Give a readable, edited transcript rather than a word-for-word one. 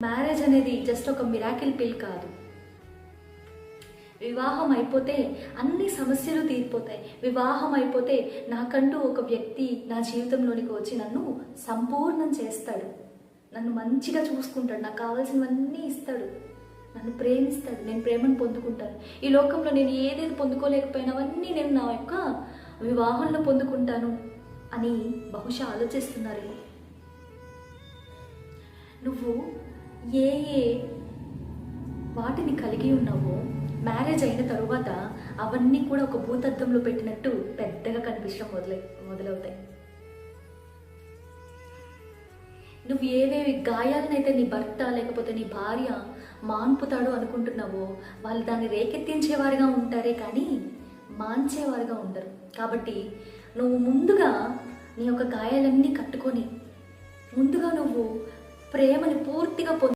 Marriage అనేది just ఒక miracle పిల్ కాదు. వివాహం అయిపోతే అన్ని సమస్యలు తీరిపోతాయి. వివాహం అయిపోతే నాకంటూ ఒక వ్యక్తి నా జీవితంలోనికి వచ్చి నన్ను సంపూర్ణం చేస్తాడు, నన్ను మంచిగా చూసుకుంటాడు, నాకు కావాల్సినవన్నీ ఇస్తాడు, నన్ను ప్రేమిస్తాడు, నేను ప్రేమను పొందుకుంటాను. ఈ లోకంలో నేను ఏదేది పొందుకోలేకపోయినా అవన్నీ నేను నా యొక్క వివాహంలో పొందుకుంటాను అని బహుశా ఆలోచిస్తున్నారు. నువ్వు ఏ ఏ వాటిని కలిగి ఉన్నావో మ్యారేజ్ అయిన తరువాత అవన్నీ కూడా ఒక భూతద్దంలో పెట్టినట్టు పెద్దగా కనిపించడం మొదలవుతాయి. నువ్వు ఏవేవి గాయాలనైతే నీ భర్త లేకపోతే నీ భార్య మాన్పుతాడు అనుకుంటున్నావో వాళ్ళు దాన్ని రేకెత్తించేవారుగా ఉంటారే కానీ మాన్చేవారుగా ఉండరు. కాబట్టి నువ్వు ముందుగా నీ యొక్క గాయాలన్నీ కట్టుకొని ముందుగా నువ్వు ప్రేమని పూర్తిగా